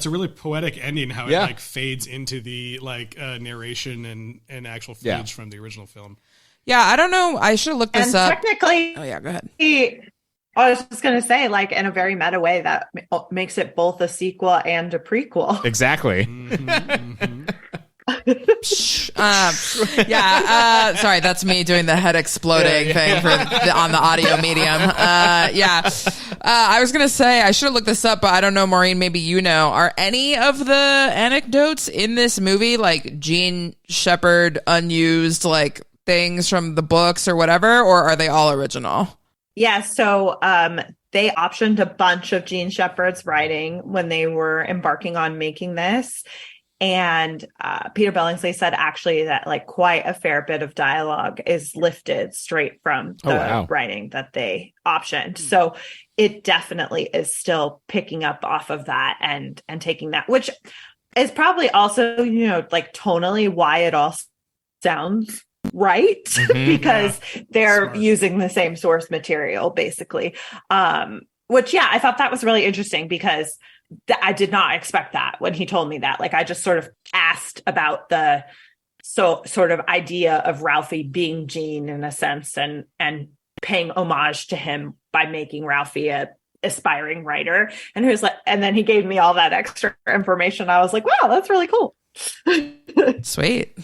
a really poetic ending how it like fades into the like narration and actual footage from the original film. Yeah, I don't know. I should have looked this up. Technically, go ahead. I was just going to say, like, in a very meta way, that makes it both a sequel and a prequel. Exactly. Sorry, that's me doing the head exploding thing on the audio medium. I was gonna say I should have looked this up, but I don't know, Maureen. Maybe you know. Are any of the anecdotes in this movie like Gene Shepherd unused like things from the books or whatever, or are they all original? Yeah, so they optioned a bunch of Gene Shepherd's writing when they were embarking on making this. And Peter Billingsley said actually that like quite a fair bit of dialogue is lifted straight from the writing that they optioned. So it definitely is still picking up off of that and taking that, which is probably also, like tonally why it all sounds right, because they're using the same source material basically. Which, I thought that was really interesting because I did not expect that when he told me that. Like, I just sort of asked about the sort of idea of Ralphie being Gene in a sense and paying homage to him by making Ralphie a aspiring writer. And he was like, and then he gave me all that extra information. I was like, wow, that's really cool. Sweet.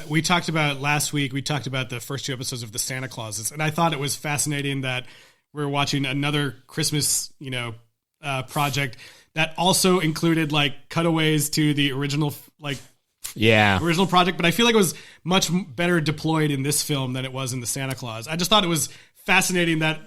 We talked about last week, we talked about the first 2 episodes of the Santa Clauses. And I thought it was fascinating that we're watching another Christmas, project that also included like cutaways to the original original project, but I feel like it was much better deployed in this film than it was in the Santa Claus. I just thought it was fascinating that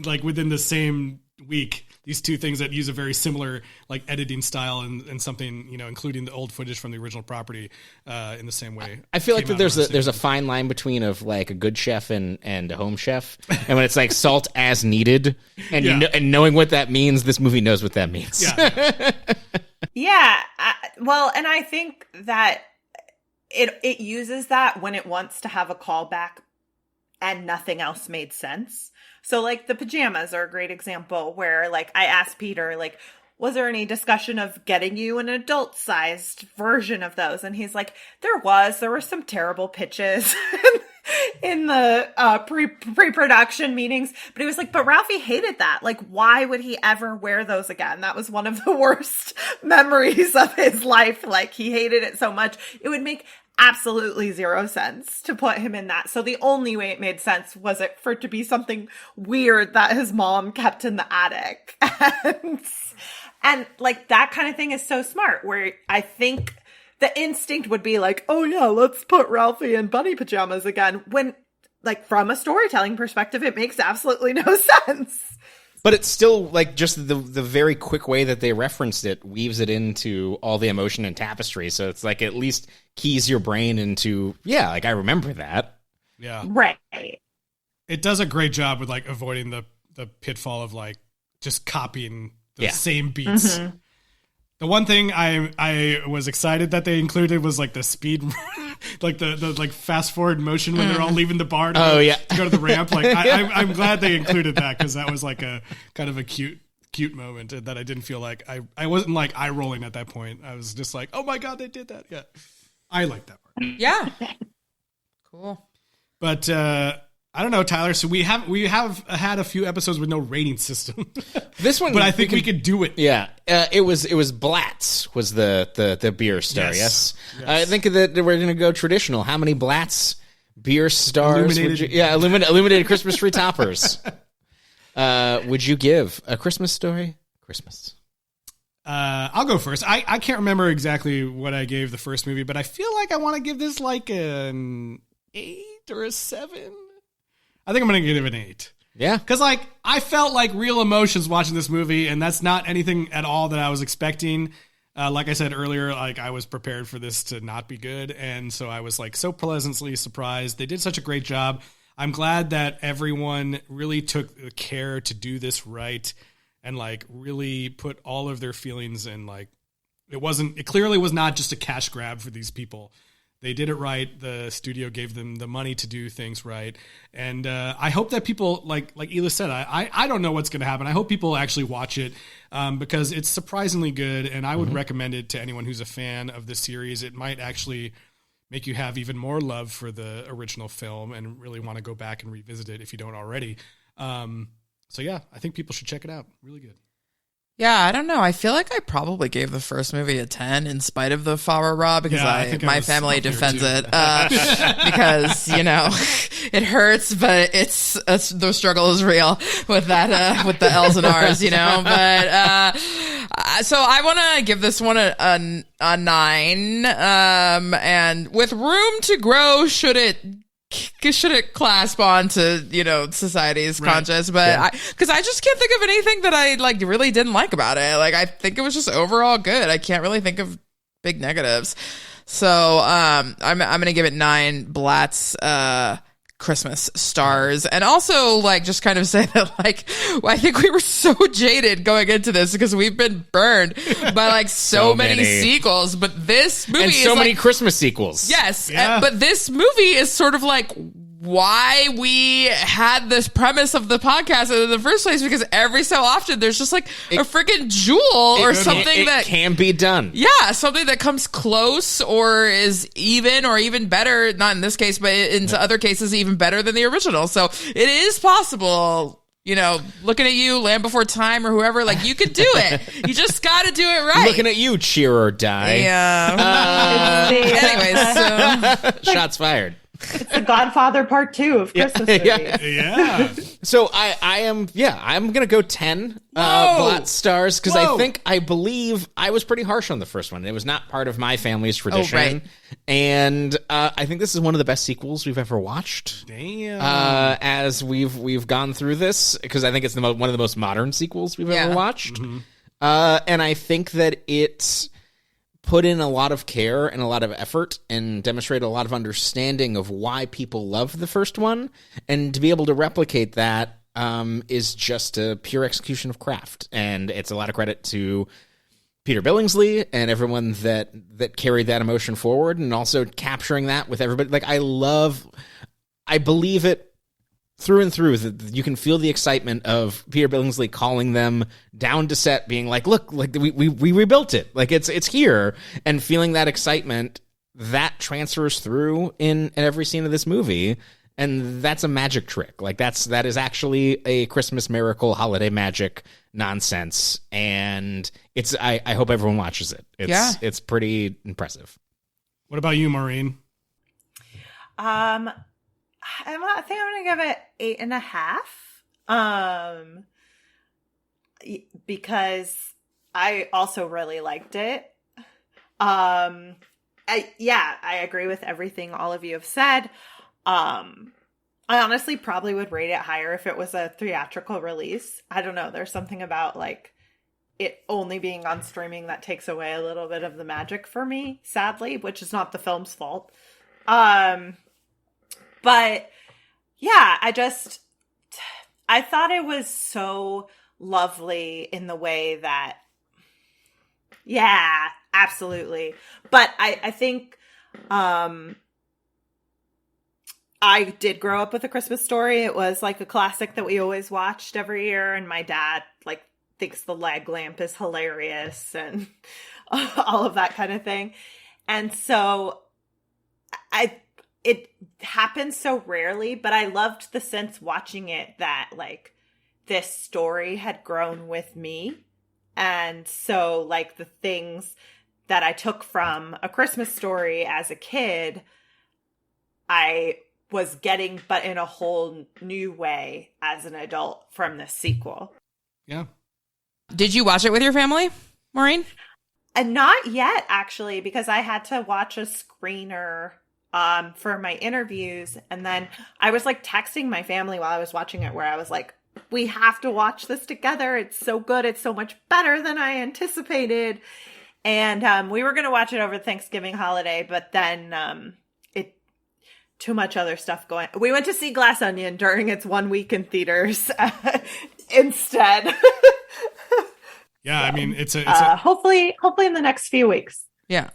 like within the same week these two things that use a very similar like editing style and something, including the old footage from the original property in the same way. I feel like that there's a fine line between of like a good chef and a home chef, and when it's like salt as needed, and and knowing what that means, this movie knows what that means. And I think that it uses that when it wants to have a callback and nothing else made sense. So like the pajamas are a great example where like I asked Peter, like, was there any discussion of getting you an adult sized version of those? And he's like, there were some terrible pitches in the pre-production meetings, but he was like, but Ralphie hated that. Like, why would he ever wear those again? That was one of the worst memories of his life. Like, he hated it so much. It would make absolutely zero sense to put him in that. So the only way it made sense was for it to be something weird that his mom kept in the attic. And like that kind of thing is so smart, where I think the instinct would be like, oh yeah, let's put Ralphie in bunny pajamas again. When like from a storytelling perspective, it makes absolutely no sense. But it's still like just the very quick way that they referenced it weaves it into all the emotion and tapestry. So it's like at least keys your brain into, like I remember that. Yeah. Right. It does a great job with like avoiding the pitfall of like just copying the same beats. Mm-hmm. The one thing I was excited that they included was like the speed, like the like fast forward motion when they're all leaving the bar to go to the ramp. Like I'm glad they included that because that was like a kind of a cute moment that I didn't feel like I wasn't like eye rolling at that point. I was just like, oh my God, they did that. Yeah, I like that part. Yeah, cool. But I don't know, Tyler. So we have had a few episodes with no rating system. This one, but I think we could do it. Yeah, it was Blatz was the beer star. Yes. I think that we're going to go traditional. How many Blatz beer stars? Illuminated Christmas tree toppers. Would you give A Christmas Story? Christmas. I'll go first. I can't remember exactly what I gave the first movie, but I feel like I want to give this like an 8 or a 7. I think I'm going to give it an 8. Yeah. Because, like, I felt like real emotions watching this movie, and that's not anything at all that I was expecting. Like I said earlier, like, I was prepared for this to not be good, and so I was, like, so pleasantly surprised. They did such a great job. I'm glad that everyone really took the care to do this right and, like, really put all of their feelings in, like, it clearly was not just a cash grab for these people. They did it right. The studio gave them the money to do things right. And I hope that people, like Ela said, I don't know what's going to happen. I hope people actually watch it because it's surprisingly good. And I would recommend it to anyone who's a fan of the series. It might actually make you have even more love for the original film and really want to go back and revisit it if you don't already. So, yeah, I think people should check it out. Really good. Yeah, I don't know. I feel like I probably gave the first movie a 10 in spite of the fa-ra-ra because my family defends it because, you know, it hurts, but the struggle is real with that, with the L's and R's, you know, but, so I want to give this one a 9, and with room to grow, should it clasp on to, you know, society's conscience, but because I just can't think of anything that I like really didn't like about it. Like, I think it was just overall good. I can't really think of big negatives. So I'm gonna give it 9 Blatz Christmas stars, and also like just kind of say that like I think we were so jaded going into this because we've been burned by like so many sequels, but this movie and so is many like, Christmas sequels. Yes, but this movie is sort of like why we had this premise of the podcast in the first place, because every so often there's just like a freaking jewel or something that can be done. Yeah, something that comes close or is even better, not in this case, but in other cases even better than the original. So it is possible, you know, looking at you, Land Before Time or whoever, like you could do it. You just got to do it right. Looking at you, Cheer or Die. Yeah. Anyways, so shots fired. It's the Godfather Part 2 of Christmas movies. Yeah. So I'm gonna go 10 Blatz stars because I believe I was pretty harsh on the first one. It was not part of my family's tradition, right. And I think this is one of the best sequels we've ever watched. Damn. As we've gone through this, because I think it's one of the most modern sequels we've ever watched, and I think that it's put in a lot of care and a lot of effort and demonstrated a lot of understanding of why people love the first one. And to be able to replicate that is just a pure execution of craft. And it's a lot of credit to Peter Billingsley and everyone that carried that emotion forward, and also capturing that with everybody. Like, I believe it through and through, that you can feel the excitement of Peter Billingsley calling them down to set, being like, look, like we rebuilt it. Like it's here, and feeling that excitement that transfers through in every scene of this movie. And that's a magic trick. Like that is actually a Christmas miracle, holiday magic nonsense. And I hope everyone watches it. It's pretty impressive. What about you, Maureen? I think I'm gonna give it 8.5. Because I also really liked it. I agree with everything all of you have said. I honestly probably would rate it higher if it was a theatrical release. I don't know. There's something about like it only being on streaming that takes away a little bit of the magic for me, sadly, which is not the film's fault. But yeah, I thought it was so lovely in the way that, yeah, absolutely. But I think, I did grow up with A Christmas Story. It was like a classic that we always watched every year. And my dad like thinks the leg lamp is hilarious and all of that kind of thing. And so it happens so rarely, but I loved the sense watching it that like this story had grown with me. And so like the things that I took from A Christmas Story as a kid, I was getting, but in a whole new way as an adult from this sequel. Yeah. Did you watch it with your family, Maureen? And not yet, actually, because I had to watch a screener for my interviews. And then I was like texting my family while I was watching it, where I was like, we have to watch this together. It's so good. It's so much better than I anticipated. And we were going to watch it over Thanksgiving holiday, but then too much other stuff going. We went to see Glass Onion during its 1 week in theaters instead. Yeah, I mean, it's hopefully in the next few weeks. Yeah.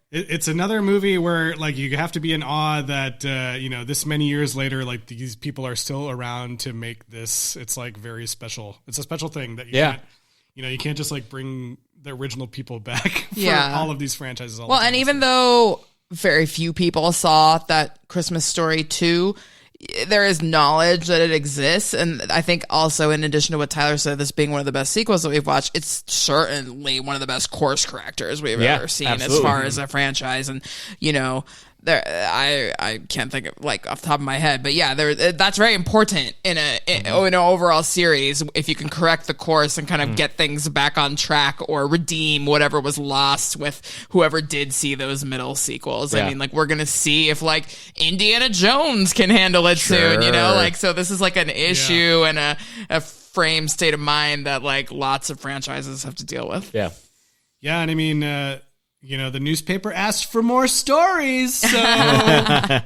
It's another movie where like you have to be in awe that this many years later, like these people are still around to make this. It's like very special. It's a special thing that you can't just like bring the original people back for all of these franchises. Well, and even though very few people saw that Christmas Story 2, there is knowledge that it exists, and I think also in addition to what Tyler said, this being one of the best sequels that we've watched, it's certainly one of the best course correctors we've ever seen as far as a franchise. And there, I can't think of like off the top of my head, but that's very important in an overall series. If you can correct the course and kind of get things back on track or redeem whatever was lost with whoever did see those middle sequels. I mean, like we're gonna see if like Indiana Jones can handle it soon, so this is like an issue and a frame state of mind that like lots of franchises have to deal with. Yeah, and I mean. The newspaper asked for more stories, so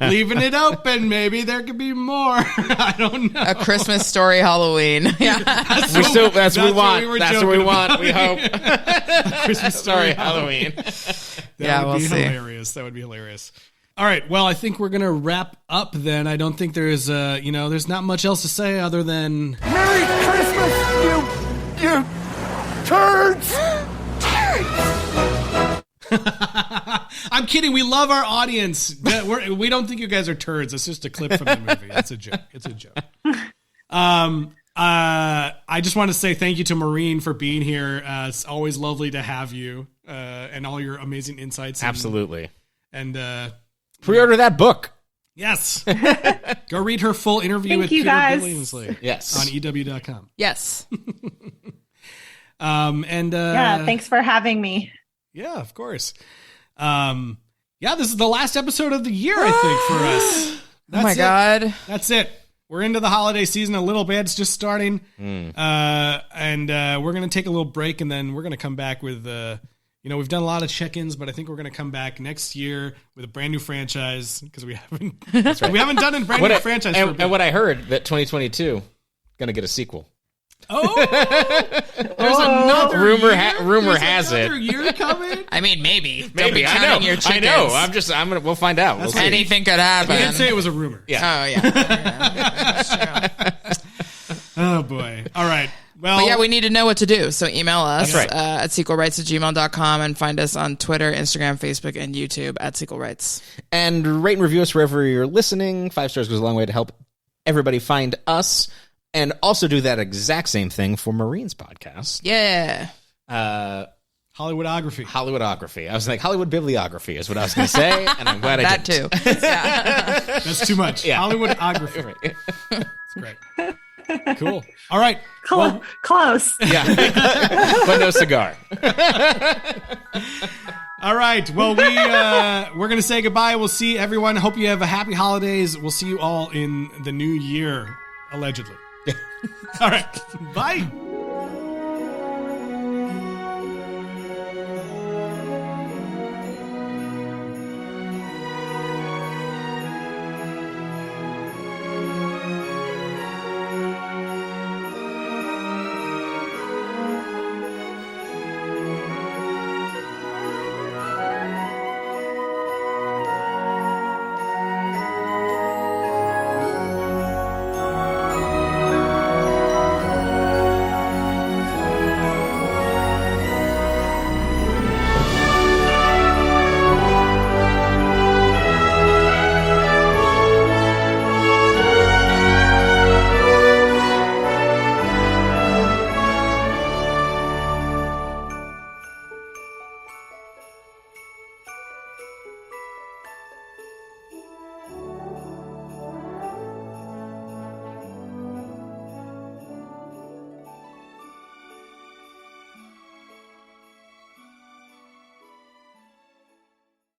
leaving it open, maybe there could be more. I don't know. A Christmas Story Halloween. Yeah. That's what we want. That's what we want. We hope. Christmas Story Halloween. We'll would be see. Hilarious. That would be hilarious. All right. Well, I think we're going to wrap up then. I don't think there's, there's not much else to say other than... Merry Christmas, you turds! I'm kidding. We love our audience. We don't think you guys are turds. It's just a clip from the movie. It's a joke. I just want to say thank you to Maureen for being here. It's always lovely to have you and all your amazing insights. Absolutely. And pre-order that book. Yes. Go read her full interview with Peter Billingsley. Yes. On EW.com. Yes. Thanks for having me. Yeah, of course. This is the last episode of the year, I think, for us. Oh my God. That's it. We're into the holiday season a little bit. It's just starting. And we're going to take a little break, and then we're going to come back with, we've done a lot of check-ins, but I think we're going to come back next year with a brand new franchise because we haven't we haven't done a brand new franchise for a bit. And what I heard, that 2022 going to get a sequel. Oh, there's another rumor year? has another it. year coming? I mean, maybe. Maybe. I know. We'll find out. We'll see. Anything could happen. You didn't say it was a rumor. Yeah. Oh, yeah. That's true. Oh, boy. All right. Well, but we need to know what to do. So email us right. at sequelrights@gmail.com and find us on Twitter, Instagram, Facebook, and YouTube at Sequel Rights. And rate and review us wherever you're listening. 5 stars goes a long way to help everybody find us. And also do that exact same thing for Maureen's podcast. Yeah. Hollywoodography. I was like, Hollywood bibliography is what I was going to say, and I'm glad I didn't. That too. Yeah. That's too much. Yeah. Hollywoodography. It's great. Cool. All right. Close. Yeah. But no cigar. All right. Well, we're going to say goodbye. We'll see everyone. Hope you have a happy holidays. We'll see you all in the new year, allegedly. All right. Bye.